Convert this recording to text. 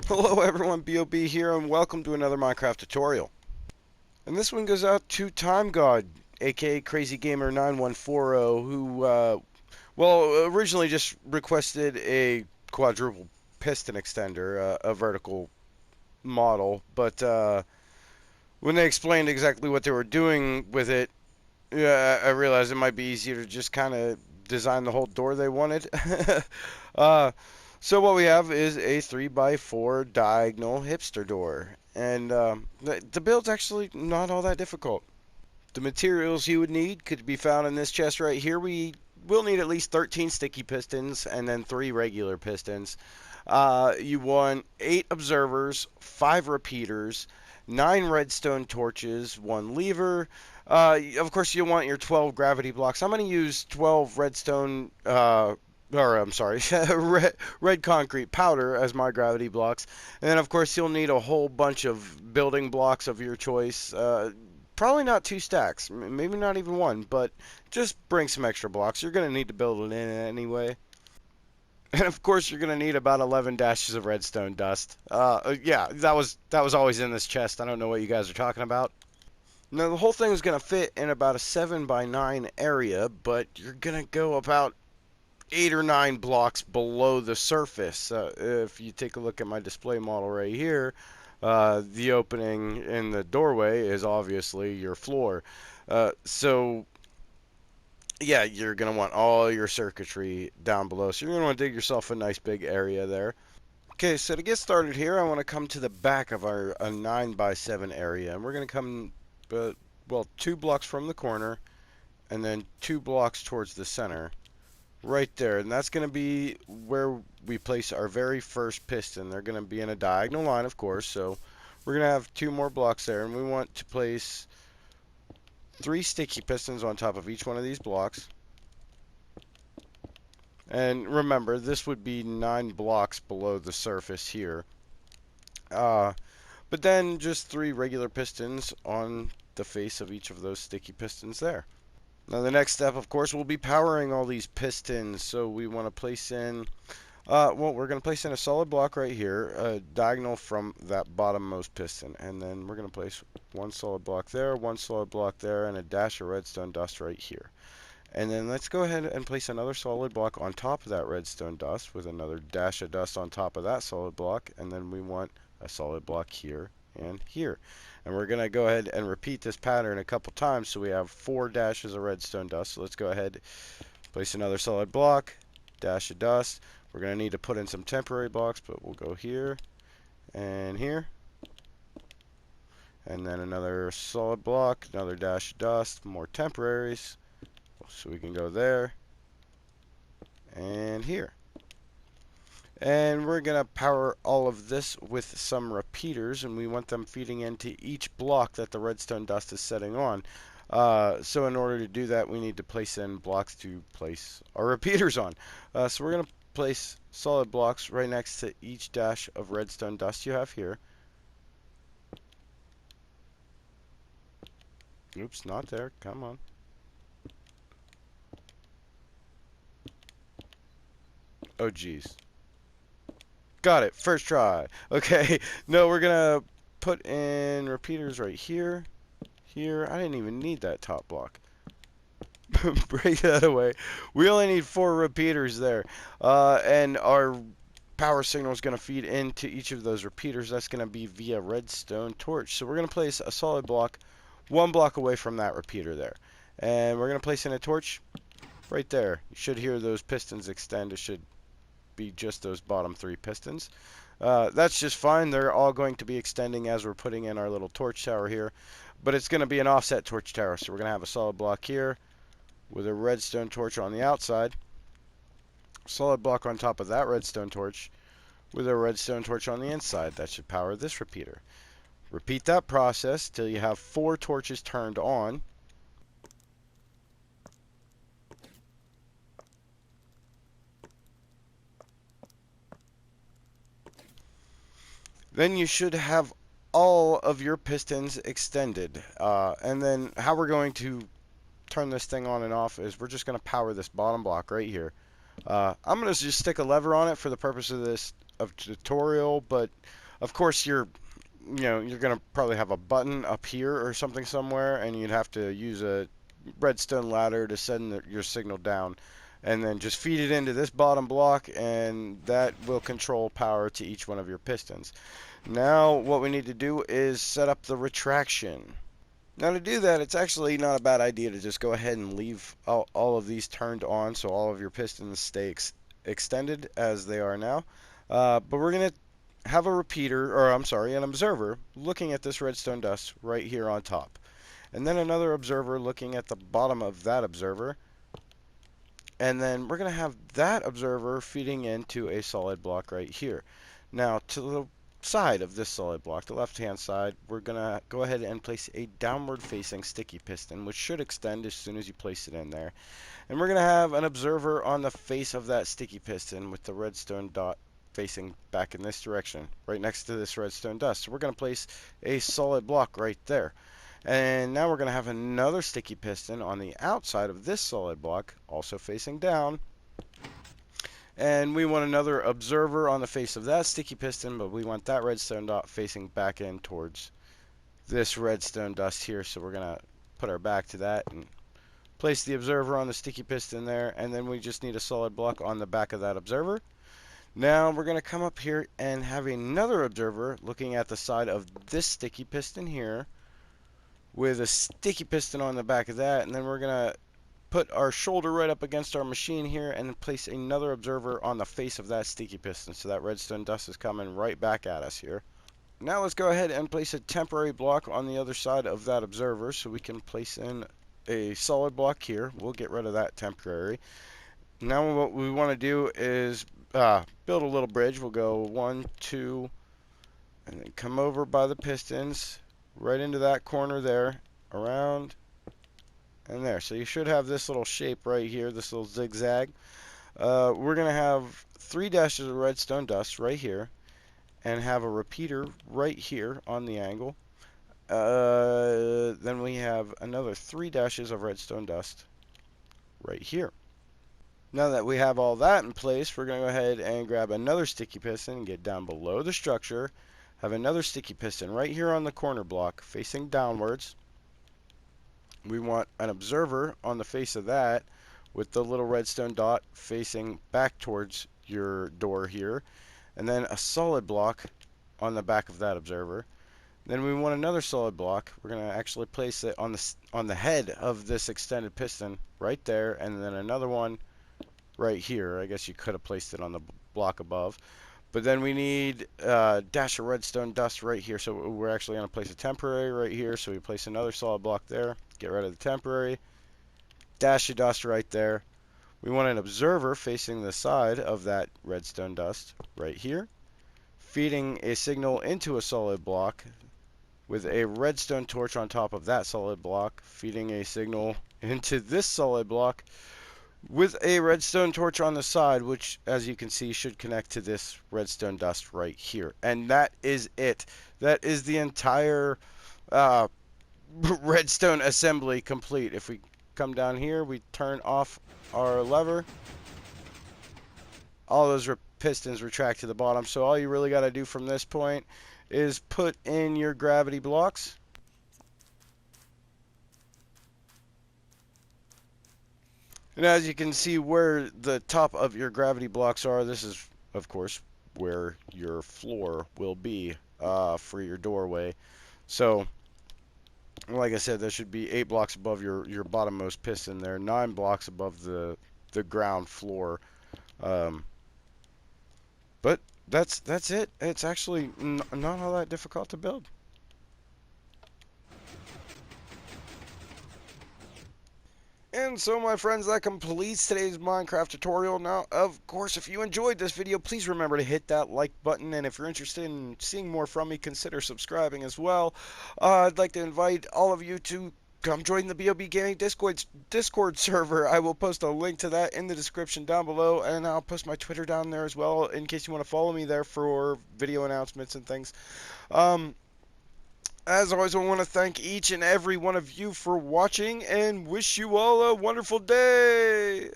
Hello everyone, BOB here, and welcome to another Minecraft tutorial. And this one goes out to Time God, aka Crazy Gamer 9140, who, originally just requested a quadruple piston extender, a vertical model, but when they explained exactly what they were doing with it, I realized it might be easier to just kind of design the whole door they wanted. uh, so what we have is a 3x4 diagonal hipster door. And the build's actually not all that difficult. The materials you would need could be found in this chest right here. We will need at least 13 sticky pistons and then 3 regular pistons. You want 8 observers, 5 repeaters, 9 redstone torches, 1 lever. Of course, you want your 12 gravity blocks. I'm going to use 12 redstone, I'm sorry, red concrete powder as my gravity blocks. And then, of course, you'll need a whole bunch of building blocks of your choice. Probably not 2 stacks, maybe not even 1, but just bring some extra blocks. You're going to need to build it in anyway. And of course, you're gonna need about 11 dashes of redstone dust. Yeah, that was always in this chest. I don't know what you guys are talking about. Now the whole thing is gonna fit in about a 7x9 area, but you're gonna go about 8 or 9 blocks below the surface. If you take a look at my display model right here, the opening in the doorway is obviously your floor. So yeah, you're going to want all your circuitry down below. So you're going to want to dig yourself a nice big area there. Okay, so to get started here, I want to come to the back of our 9x7 area. And we're going to come, 2 blocks from the corner and then 2 blocks towards the center. Right there. And that's going to be where we place our very first piston. They're going to be in a diagonal line, of course. So we're going to have 2 more blocks there. And we want to place 3 sticky pistons on top of each one of these blocks. And remember, this would be 9 blocks below the surface here. But then just 3 regular pistons on the face of each of those sticky pistons there. Now the next step, of course, will be powering all these pistons. So we want to place in, we're going to place in a solid block right here, diagonal from that bottommost piston. And then we're going to place 1 solid block there, 1 solid block there, and a dash of redstone dust right here. And then let's go ahead and place another solid block on top of that redstone dust with another dash of dust on top of that solid block. And then we want a solid block here and here. And we're going to go ahead and repeat this pattern a couple times so we have 4 dashes of redstone dust. So let's go ahead, place another solid block, dash of dust. We're going to need to put in some temporary blocks, but we'll go here and here. And then another solid block, another dash of dust, more temporaries. So we can go there and here. And we're going to power all of this with some repeaters, and we want them feeding into each block that the redstone dust is setting on. So in order to do that, we need to place in blocks to place our repeaters on. So we're going to place solid blocks right next to each dash of redstone dust you have here. Oops, not there. Come on. Oh, geez. Got it. First try. Okay. No, we're going to put in repeaters right here. Here. I didn't even need that top block. Break that away. We only need 4 repeaters there. And our power signal is going to feed into each of those repeaters. That's going to be via redstone torch. So we're going to place a solid block 1 block away from that repeater there. And we're going to place in a torch right there. You should hear those pistons extend. It should be just those bottom 3 pistons. That's just fine. They're all going to be extending as we're putting in our little torch tower here. But it's going to be an offset torch tower. So we're going to have a solid block here with a redstone torch on the outside. Solid block on top of that redstone torch with a redstone torch on the inside. That should power this repeater. Repeat that process till you have 4 torches turned on. Then you should have all of your pistons extended. And then how we're going to turn this thing on and off is we're just going to power this bottom block right here. I'm going to just stick a lever on it for the purpose of this of tutorial, but of course you're gonna probably have a button up here or something somewhere, and you'd have to use a redstone ladder to send your signal down, and then just feed it into this bottom block, and that will control power to each one of your pistons. Now what we need to do is set up the retraction. Now to do that, it's actually not a bad idea to just go ahead and leave all of these turned on so all of your pistons stay extended as they are now. But we're going to have a repeater, or I'm sorry, an observer looking at this redstone dust right here on top. And then another observer looking at the bottom of that observer. And then we're going to have that observer feeding into a solid block right here. Now to the side of this solid block, the left hand side, we're gonna go ahead and place a downward facing sticky piston, which should extend as soon as you place it in there. And we're gonna have an observer on the face of that sticky piston with the redstone dot facing back in this direction, right next to this redstone dust. So we're gonna place a solid block right there. And now we're gonna have another sticky piston on the outside of this solid block, also facing down. And we want another observer on the face of that sticky piston, but we want that redstone dot facing back in towards this redstone dust here. So we're going to put our back to that and place the observer on the sticky piston there. And then we just need a solid block on the back of that observer. Now we're going to come up here and have another observer looking at the side of this sticky piston here with a sticky piston on the back of that. And then we're going to put our shoulder right up against our machine here and place another observer on the face of that sticky piston, so that redstone dust is coming right back at us here. Now let's go ahead and place a temporary block on the other side of that observer so we can place in a solid block here. We'll get rid of that temporary. Now what we want to do is build a little bridge. We'll go 1, 2, and then come over by the pistons right into that corner there, around and there. So you should have this little shape right here, this little zigzag. We're going to have 3 dashes of redstone dust right here and have a repeater right here on the angle. Then we have another 3 dashes of redstone dust right here. Now that we have all that in place, we're going to go ahead and grab another sticky piston and get down below the structure. Have another sticky piston right here on the corner block facing downwards. We want an observer on the face of that with the little redstone dot facing back towards your door here, and then a solid block on the back of that observer. Then we want another solid block. We're going to actually place it on the head of this extended piston right there, and then another one right here. I guess you could have placed it on the block above. But then we need a dash of redstone dust right here. So we're actually going to place a temporary right here. So we place another solid block there. Get rid of the temporary. Dash of dust right there. We want an observer facing the side of that redstone dust right here. Feeding a signal into a solid block with a redstone torch on top of that solid block. Feeding a signal into this solid block with a redstone torch on the side, which, as you can see, should connect to this redstone dust right here. And that is it. That is the entire redstone assembly complete. If we come down here, we turn off our lever, all those pistons retract to the bottom. So all you really got to do from this point is put in your gravity blocks. And as you can see where the top of your gravity blocks are, this is, of course, where your floor will be for your doorway. So, like I said, there should be 8 blocks above your bottommost piston there, 9 blocks above the ground floor. But that's it. It's actually not all that difficult to build. And so, my friends, that completes today's Minecraft tutorial. Now, of course, if you enjoyed this video, please remember to hit that like button. And if you're interested in seeing more from me, consider subscribing as well. I'd like to invite all of you to come join the BOB Gaming Discord server. I will post a link to that in the description down below. And I'll post my Twitter down there as well in case you want to follow me there for video announcements and things. As always, I want to thank each and every one of you for watching and wish you all a wonderful day.